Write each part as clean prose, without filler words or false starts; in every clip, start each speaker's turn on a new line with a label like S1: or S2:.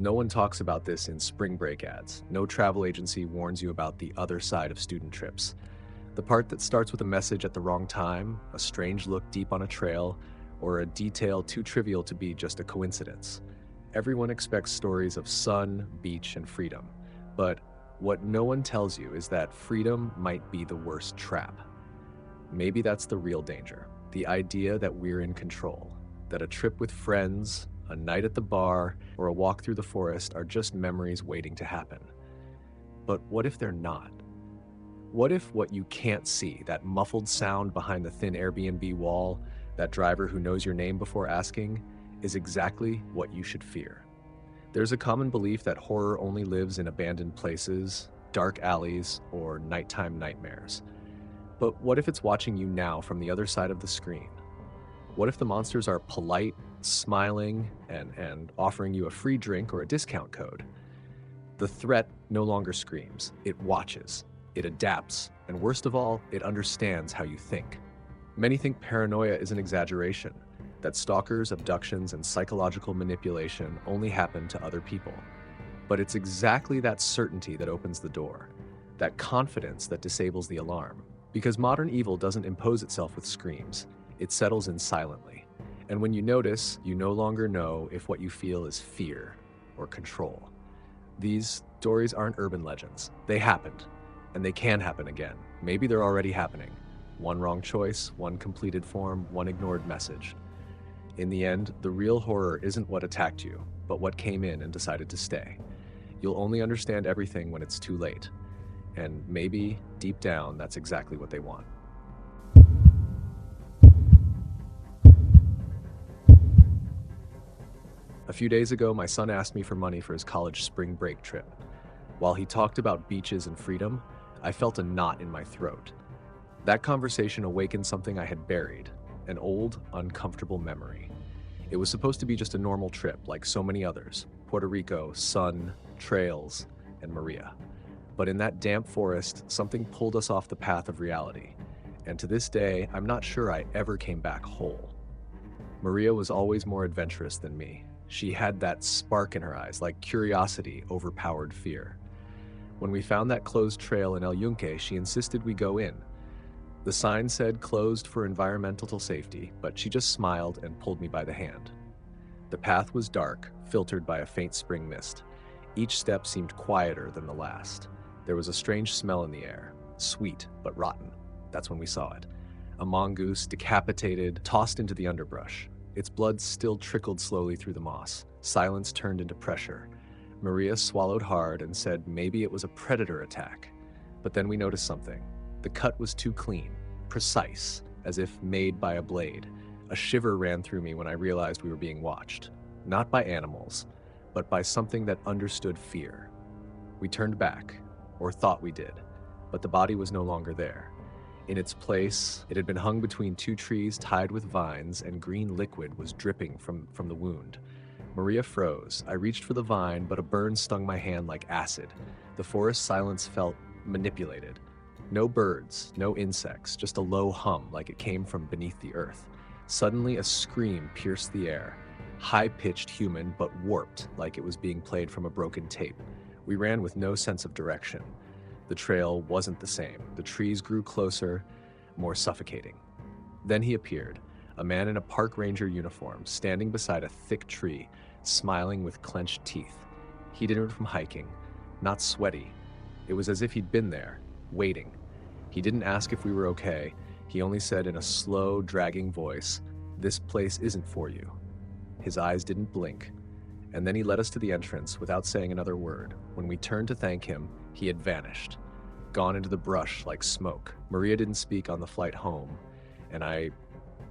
S1: No one talks about this in spring break ads. No travel agency warns you about the other side of student trips. The part that starts with a message at the wrong time, a strange look deep on a trail, or a detail too trivial to be just a coincidence. Everyone expects stories of sun, beach, and freedom. But what no one tells you is that freedom might be the worst trap. Maybe that's the real danger. The idea that we're in control, that a trip with friends, a night at the bar, or a walk through the forest are just memories waiting to happen. But what if they're not? What if what you can't see, that muffled sound behind the thin Airbnb wall, that driver who knows your name before asking, is exactly what you should fear? There's a common belief that horror only lives in abandoned places, dark alleys, or nighttime nightmares. But what if it's watching you now from the other side of the screen? What if the monsters are polite, smiling, and offering you a free drink or a discount code? The threat no longer screams, it watches, it adapts, and worst of all, it understands how you think. Many think paranoia is an exaggeration, that stalkers, abductions, and psychological manipulation only happen to other people. But it's exactly that certainty that opens the door, that confidence that disables the alarm. Because modern evil doesn't impose itself with screams, it settles in silently. And when you notice, you no longer know if what you feel is fear or control. These stories aren't urban legends. They happened, and they can happen again. Maybe they're already happening. One wrong choice, one completed form, one ignored message. In the end, the real horror isn't what attacked you, but what came in and decided to stay. You'll only understand everything when it's too late. And maybe, deep down, that's exactly what they want. A few days ago, my son asked me for money for his college spring break trip. While he talked about beaches and freedom, I felt a knot in my throat. That conversation awakened something I had buried, an old, uncomfortable memory. It was supposed to be just a normal trip, like so many others: Puerto Rico, sun, trails, and Maria. But in that damp forest, something pulled us off the path of reality. And to this day, I'm not sure I ever came back whole. Maria was always more adventurous than me. She had that spark in her eyes, like curiosity overpowered fear. When we found that closed trail in El Yunque, she insisted we go in. The sign said closed for environmental safety, but she just smiled and pulled me by the hand. The path was dark, filtered by a faint spring mist. Each step seemed quieter than the last. There was a strange smell in the air, sweet but rotten. That's when we saw it. A mongoose, decapitated, tossed into the underbrush. Its blood still trickled slowly through the moss. Silence turned into pressure. Maria swallowed hard and said maybe it was a predator attack. But then we noticed something. The cut was too clean, precise, as if made by a blade. A shiver ran through me when I realized we were being watched. Not by animals, but by something that understood fear. We turned back, or thought we did, but the body was no longer there. In its place, it had been hung between two trees tied with vines, and green liquid was dripping from the wound. Maria froze. I reached for the vine, but a burn stung my hand like acid. The forest silence felt manipulated. No birds, no insects, just a low hum like it came from beneath the earth. Suddenly, a scream pierced the air. High-pitched, human, but warped, like it was being played from a broken tape. We ran with no sense of direction. The trail wasn't the same. The trees grew closer, more suffocating. Then he appeared, a man in a park ranger uniform, standing beside a thick tree, smiling with clenched teeth. He didn't from hiking, not sweaty. It was as if he'd been there, waiting. He didn't ask if we were okay. He only said in a slow, dragging voice, "This place isn't for you." His eyes didn't blink. And then he led us to the entrance without saying another word. When we turned to thank him, he had vanished, gone into the brush like smoke. Maria didn't speak on the flight home, and I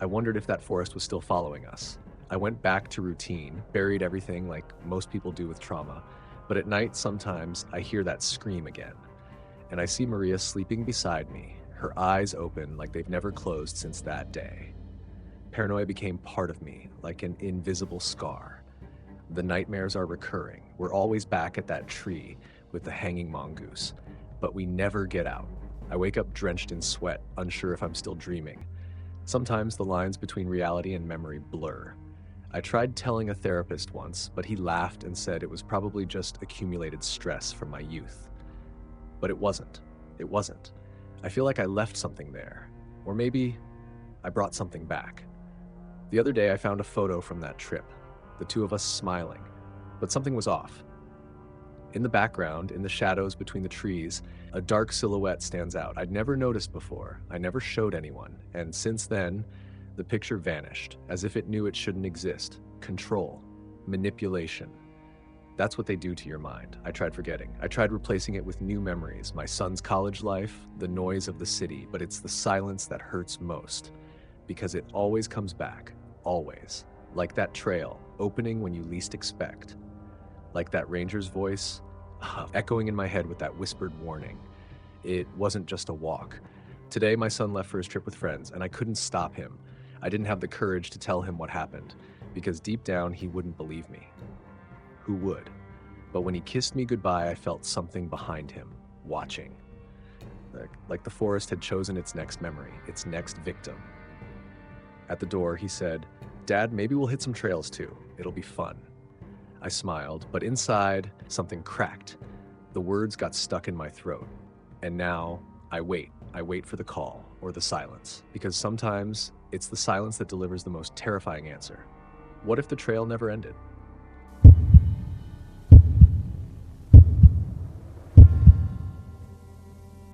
S1: wondered if that forest was still following us. I went back to routine, buried everything like most people do with trauma, but at night sometimes I hear that scream again. And I see Maria sleeping beside me, her eyes open like they've never closed since that day. Paranoia became part of me, like an invisible scar. The nightmares are recurring. We're always back at that tree with the hanging mongoose, but we never get out. I wake up drenched in sweat, unsure if I'm still dreaming. Sometimes the lines between reality and memory blur. I tried telling a therapist once, but he laughed and said it was probably just accumulated stress from my youth. But it wasn't. It wasn't. I feel like I left something there. Or maybe I brought something back. The other day I found a photo from that trip, the two of us smiling, but something was off. In the background, in the shadows between the trees, a dark silhouette stands out. I'd never noticed before. I never showed anyone, and since then, the picture vanished, as if it knew it shouldn't exist. Control, manipulation. That's what they do to your mind. I tried forgetting. I tried replacing it with new memories, my son's college life, the noise of the city, but it's the silence that hurts most, because it always comes back, always. Like that trail, opening when you least expect. Like that ranger's voice, echoing in my head with that whispered warning. It wasn't just a walk. Today, my son left for his trip with friends, and I couldn't stop him. I didn't have the courage to tell him what happened, because deep down, he wouldn't believe me. Who would? But when he kissed me goodbye, I felt something behind him, watching. Like the forest had chosen its next memory, its next victim. At the door, he said, "Dad, maybe we'll hit some trails too. It'll be fun." I smiled, but inside, something cracked. The words got stuck in my throat. And now, I wait. I wait for the call, or the silence, because sometimes it's the silence that delivers the most terrifying answer. What if the trail never ended?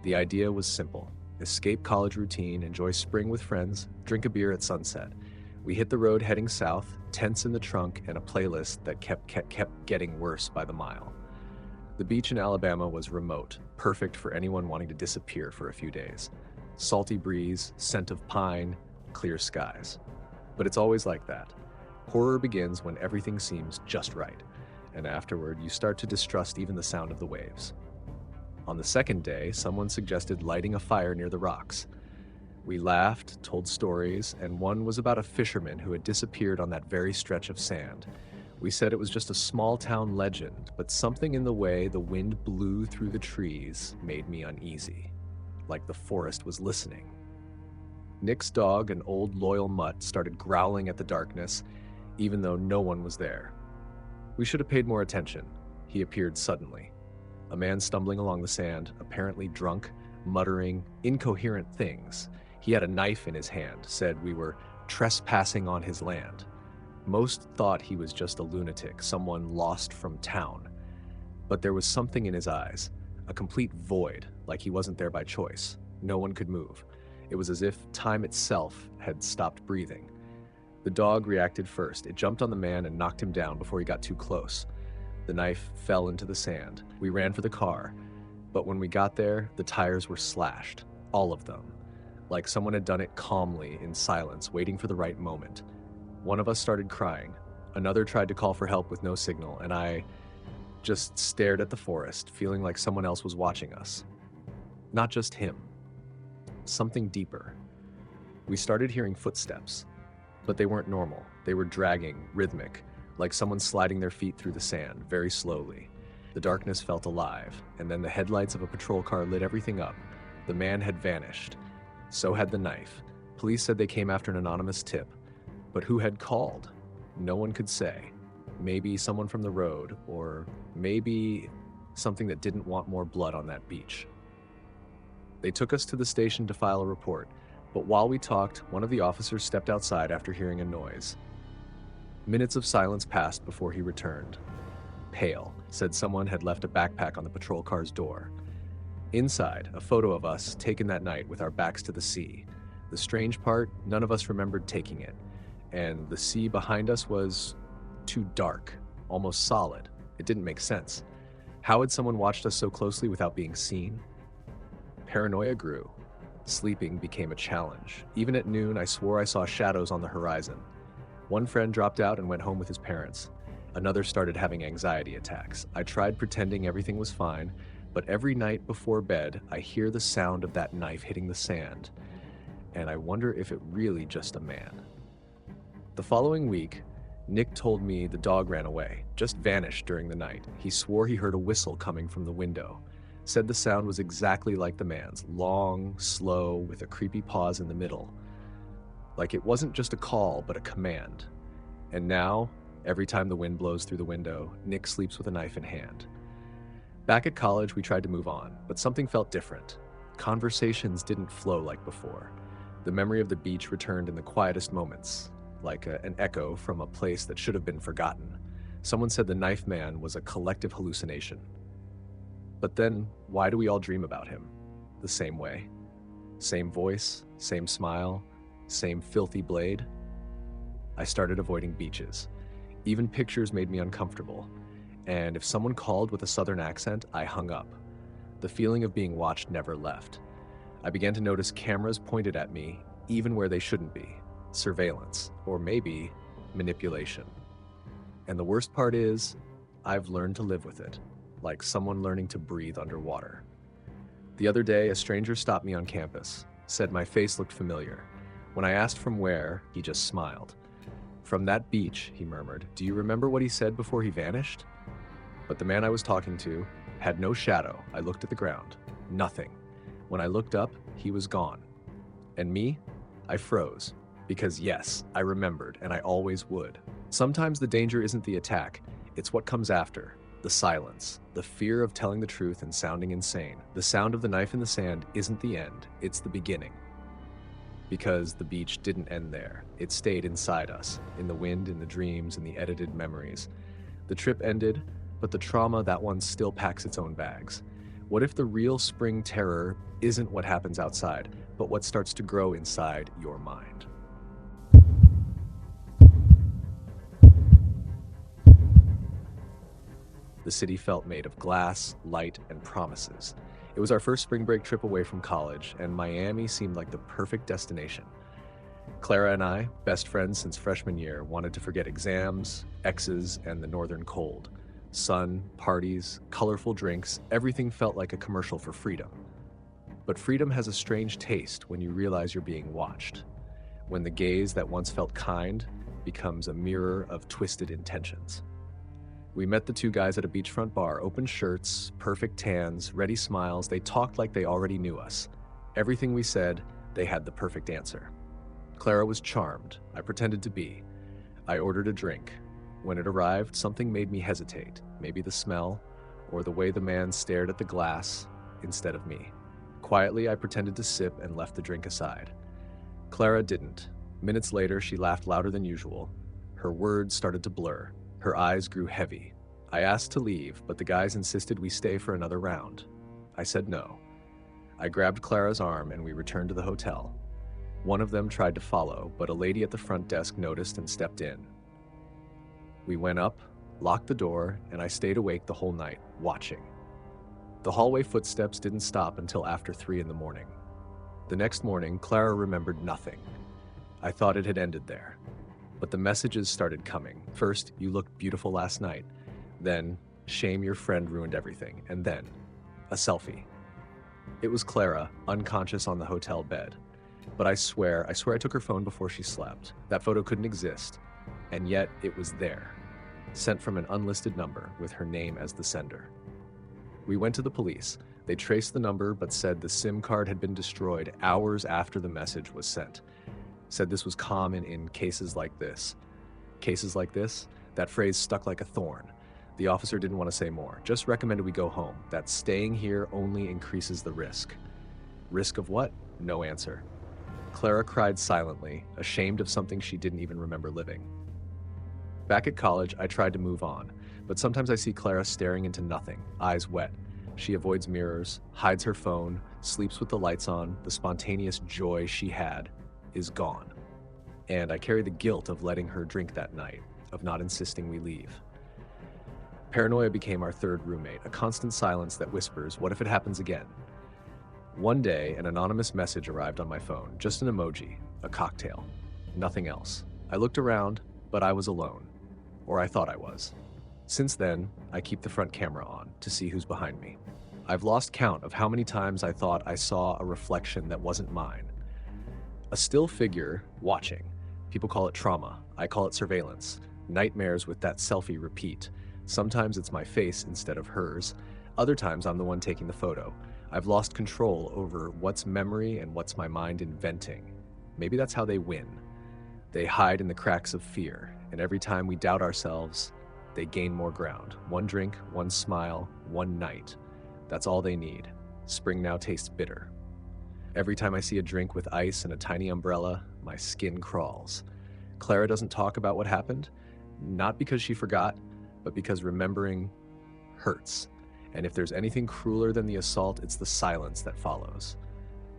S1: The idea was simple. Escape college routine, enjoy spring with friends, drink a beer at sunset. We hit the road heading south, tents in the trunk, and a playlist that kept getting worse by the mile. The beach in Alabama was remote, perfect for anyone wanting to disappear for a few days. Salty breeze, scent of pine, clear skies. But it's always like that. Horror begins when everything seems just right, and afterward you start to distrust even the sound of the waves. On the second day, someone suggested lighting a fire near the rocks. We laughed, told stories, and one was about a fisherman who had disappeared on that very stretch of sand. We said it was just a small town legend, but something in the way the wind blew through the trees made me uneasy, like the forest was listening. Nick's dog, an old loyal mutt, started growling at the darkness, even though no one was there. We should have paid more attention. He appeared suddenly. A man stumbling along the sand, apparently drunk, muttering incoherent things. He had a knife in his hand, said we were trespassing on his land. Most thought he was just a lunatic, someone lost from town. But there was something in his eyes, a complete void, like he wasn't there by choice. No one could move. It was as if time itself had stopped breathing. The dog reacted first. It jumped on the man and knocked him down before he got too close. The knife fell into the sand. We ran for the car, but when we got there, the tires were slashed, all of them, like someone had done it calmly, in silence, waiting for the right moment. One of us started crying. Another tried to call for help with no signal, and I just stared at the forest, feeling like someone else was watching us. Not just him. Something deeper. We started hearing footsteps, but they weren't normal. They were dragging, rhythmic, like someone sliding their feet through the sand, very slowly. The darkness felt alive, and then the headlights of a patrol car lit everything up. The man had vanished. So had the knife. Police said they came after an anonymous tip. But who had called? No one could say. Maybe someone from the road, or maybe something that didn't want more blood on that beach. They took us to the station to file a report, but while we talked, one of the officers stepped outside after hearing a noise. Minutes of silence passed before he returned. Pale, said someone had left a backpack on the patrol car's door. Inside, a photo of us taken that night with our backs to the sea. The strange part, none of us remembered taking it, and the sea behind us was too dark, almost solid. It didn't make sense. How had someone watched us so closely without being seen? Paranoia grew. Sleeping became a challenge. Even at noon, I swore I saw shadows on the horizon. One friend dropped out and went home with his parents. Another started having anxiety attacks. I tried pretending everything was fine, but every night before bed, I hear the sound of that knife hitting the sand, and I wonder if it really just a man. The following week, Nick told me the dog ran away, just vanished during the night. He swore he heard a whistle coming from the window. Said the sound was exactly like the man's, long, slow, with a creepy pause in the middle. Like it wasn't just a call, but a command. And now, every time the wind blows through the window, Nick sleeps with a knife in hand. Back at college, we tried to move on, but something felt different. Conversations didn't flow like before. The memory of the beach returned in the quietest moments, like an echo from a place that should have been forgotten. Someone said the knife man was a collective hallucination. But then, why do we all dream about him? The same way. Same voice, same smile, same filthy blade. I started avoiding beaches. Even pictures made me uncomfortable. And if someone called with a southern accent, I hung up. The feeling of being watched never left. I began to notice cameras pointed at me, even where they shouldn't be. Surveillance, or maybe manipulation. And the worst part is, I've learned to live with it, like someone learning to breathe underwater. The other day, a stranger stopped me on campus, said my face looked familiar. When I asked from where, he just smiled. "From that beach," he murmured. "Do you remember what he said before he vanished?" But the man I was talking to had no shadow. I looked at the ground. Nothing. When I looked up, he was gone. And me? I froze. Because yes, I remembered, and I always would. Sometimes the danger isn't the attack, it's what comes after. The silence, the fear of telling the truth and sounding insane. The sound of the knife in the sand isn't the end, it's the beginning. Because the beach didn't end there. It stayed inside us, in the wind, in the dreams, in the edited memories. The trip ended, but the trauma, that one still packs its own bags. What if the real spring terror isn't what happens outside, but what starts to grow inside your mind? The city felt made of glass, light, and promises. It was our first spring break trip away from college, and Miami seemed like the perfect destination. Clara and I, best friends since freshman year, wanted to forget exams, exes, and the northern cold. Sun, parties, colorful drinks, everything felt like a commercial for freedom. But freedom has a strange taste when you realize you're being watched. When the gaze that once felt kind becomes a mirror of twisted intentions. We met the two guys at a beachfront bar, open shirts, perfect tans, ready smiles. They talked like they already knew us. Everything we said, they had the perfect answer. Clara was charmed. I pretended to be. I ordered a drink. When it arrived, something made me hesitate. Maybe the smell, or the way the man stared at the glass instead of me. Quietly, I pretended to sip and left the drink aside. Clara didn't. Minutes later, she laughed louder than usual. Her words started to blur. Her eyes grew heavy. I asked to leave, but the guys insisted we stay for another round. I said no. I grabbed Clara's arm and we returned to the hotel. One of them tried to follow, but a lady at the front desk noticed and stepped in. We went up, locked the door, and I stayed awake the whole night, watching. The hallway footsteps didn't stop until after 3 in the morning. The next morning, Clara remembered nothing. I thought it had ended there. But the messages started coming. First, "You looked beautiful last night." Then, "Shame your friend ruined everything." And then, a selfie. It was Clara, unconscious on the hotel bed. But I swear I took her phone before she slept. That photo couldn't exist. And yet, it was there. Sent from an unlisted number, with her name as the sender. We went to the police. They traced the number, but said the SIM card had been destroyed hours after the message was sent. Said this was common in cases like this. Cases like this? That phrase stuck like a thorn. The officer didn't want to say more, just recommended we go home, that staying here only increases the risk. Risk of what? No answer. Clara cried silently, ashamed of something she didn't even remember living. Back at college, I tried to move on, but sometimes I see Clara staring into nothing, eyes wet. She avoids mirrors, hides her phone, sleeps with the lights on. The spontaneous joy she had is gone. And I carry the guilt of letting her drink that night, of not insisting we leave. Paranoia became our third roommate, a constant silence that whispers, "What if it happens again?" One day, an anonymous message arrived on my phone, just an emoji, a cocktail, nothing else. I looked around, but I was alone, or I thought I was. Since then, I keep the front camera on to see who's behind me. I've lost count of how many times I thought I saw a reflection that wasn't mine. A still figure watching. People call it trauma. I call it surveillance. Nightmares with that selfie repeat. Sometimes it's my face instead of hers. Other times I'm the one taking the photo. I've lost control over what's memory and what's my mind inventing. Maybe that's how they win. They hide in the cracks of fear, And every time we doubt ourselves, they gain more ground. One drink, one smile, one night. That's all they need. Spring now tastes bitter. Every time I see a drink with ice and a tiny umbrella, my skin crawls. Clara doesn't talk about what happened, not because she forgot, but because remembering hurts. And if there's anything crueler than the assault, it's the silence that follows.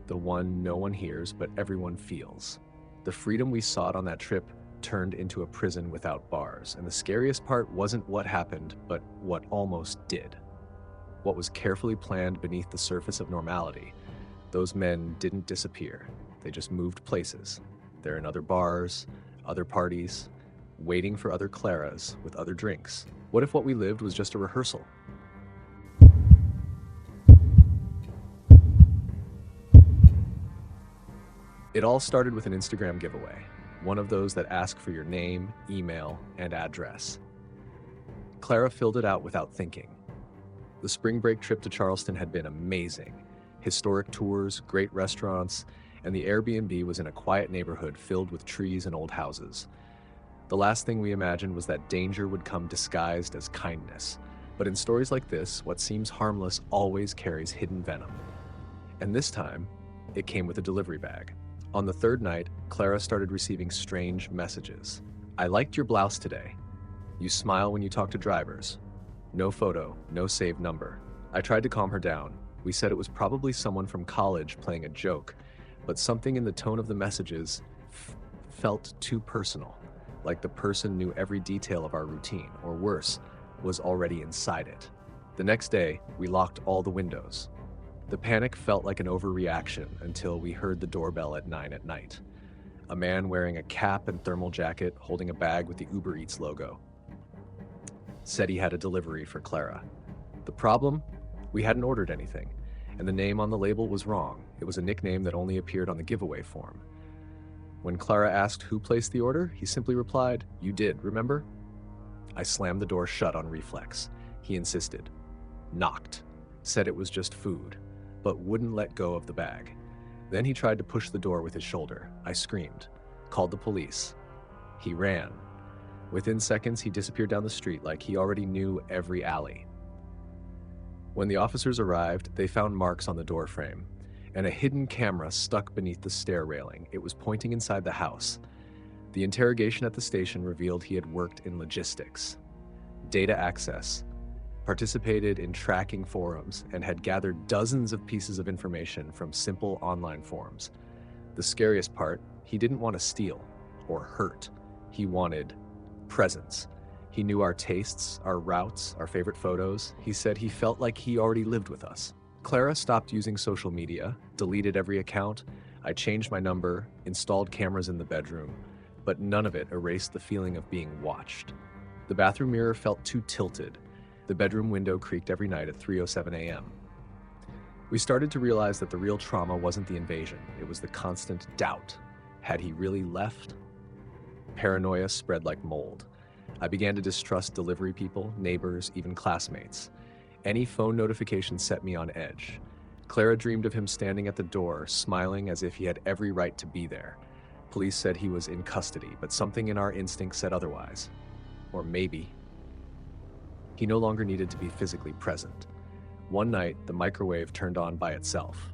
S1: The one no one hears, but everyone feels. The freedom we sought on that trip turned into a prison without bars. And the scariest part wasn't what happened, but what almost did. What was carefully planned beneath the surface of normality. Those men didn't disappear. They just moved places. They're in other bars, other parties, waiting for other Claras with other drinks. What if what we lived was just a rehearsal? It all started with an Instagram giveaway, one of those that ask for your name, email, and address. Clara filled it out without thinking. The spring break trip to Charleston had been amazing. Historic tours, great restaurants, and the Airbnb was in a quiet neighborhood filled with trees and old houses. The last thing we imagined was that danger would come disguised as kindness. But in stories like this, what seems harmless always carries hidden venom. And this time, it came with a delivery bag. On the third night, Clara started receiving strange messages. I liked your blouse today. You smile when you talk to drivers. No photo, no saved number. I tried to calm her down. We said it was probably someone from college playing a joke, but something in the tone of the messages felt too personal, like the person knew every detail of our routine, or worse, was already inside it. The next day, we locked all the windows. The panic felt like an overreaction until we heard the doorbell at 9 at night. A man wearing a cap and thermal jacket holding a bag with the Uber Eats logo said he had a delivery for Clara. The problem? We hadn't ordered anything, and the name on the label was wrong. It was a nickname that only appeared on the giveaway form. When Clara asked who placed the order, he simply replied, "You did, remember?" I slammed the door shut on reflex. He insisted. Knocked. Said it was just food, but wouldn't let go of the bag. Then he tried to push the door with his shoulder. I screamed. Called the police. He ran. Within seconds, he disappeared down the street like he already knew every alley. When the officers arrived, they found marks on the door frame and a hidden camera stuck beneath the stair railing. It was pointing inside the house. The interrogation at the station revealed he had worked in logistics, data access, participated in tracking forums, and had gathered dozens of pieces of information from simple online forums. The scariest part, he didn't want to steal or hurt. He wanted presence. He knew our tastes, our routes, our favorite photos. He said he felt like he already lived with us. Clara stopped using social media, deleted every account. I changed my number, installed cameras in the bedroom, but none of it erased the feeling of being watched. The bathroom mirror felt too tilted. The bedroom window creaked every night at 3:07 a.m. We started to realize that the real trauma wasn't the invasion. It was the constant doubt. Had he really left? Paranoia spread like mold. I began to distrust delivery people, neighbors, even classmates. Any phone notification set me on edge. Clara dreamed of him standing at the door, smiling as if he had every right to be there. Police said he was in custody, but something in our instinct said otherwise. Or maybe he no longer needed to be physically present. One night, the microwave turned on by itself.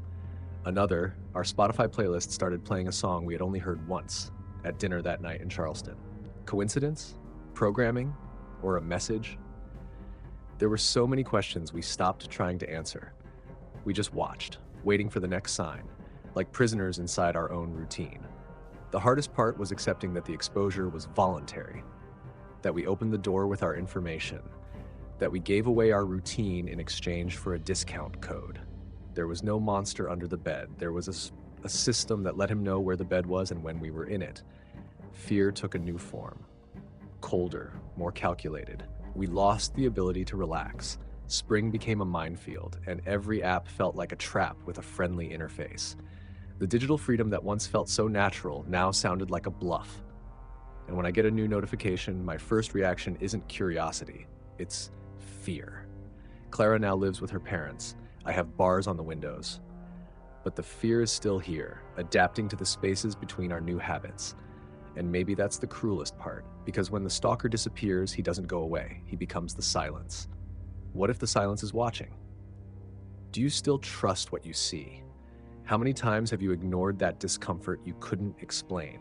S1: Another, our Spotify playlist started playing a song we had only heard once, at dinner that night in Charleston. Coincidence? Programming? Or a message? There were so many questions we stopped trying to answer. We just watched, waiting for the next sign, like prisoners inside our own routine. The hardest part was accepting that the exposure was voluntary, that we opened the door with our information, that we gave away our routine in exchange for a discount code. There was no monster under the bed. There was a system that let him know where the bed was and when we were in it. Fear took a new form. Colder, more calculated. We lost the ability to relax. Spring became a minefield, and every app felt like a trap with a friendly interface. The digital freedom that once felt so natural now sounded like a bluff. And when I get a new notification, my first reaction isn't curiosity, it's fear. Clara now lives with her parents. I have bars on the windows. But the fear is still here, adapting to the spaces between our new habits. And maybe that's the cruelest part, because when the stalker disappears, he doesn't go away. He becomes the silence. What if the silence is watching? Do you still trust what you see? How many times have you ignored that discomfort you couldn't explain?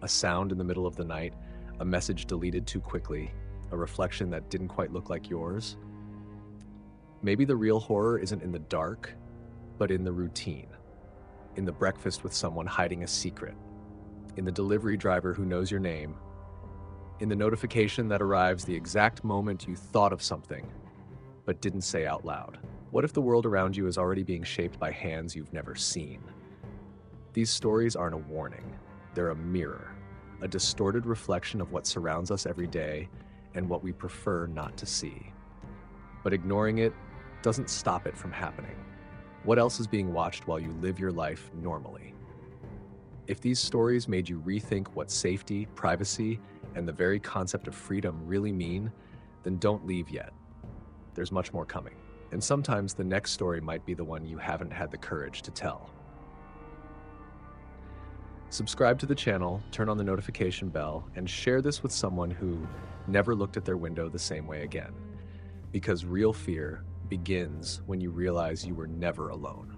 S1: A sound in the middle of the night, a message deleted too quickly, a reflection that didn't quite look like yours? Maybe the real horror isn't in the dark, but in the routine. In the breakfast with someone hiding a secret. In the delivery driver who knows your name. In the notification that arrives the exact moment you thought of something, but didn't say out loud. What if the world around you is already being shaped by hands you've never seen? These stories aren't a warning. They're a mirror, a distorted reflection of what surrounds us every day and what we prefer not to see. But ignoring it doesn't stop it from happening. What else is being watched while you live your life normally? If these stories made you rethink what safety, privacy, and the very concept of freedom really mean, then don't leave yet. There's much more coming. And sometimes the next story might be the one you haven't had the courage to tell. Subscribe to the channel, turn on the notification bell, and share this with someone who never looked at their window the same way again. Because real fear begins when you realize you were never alone.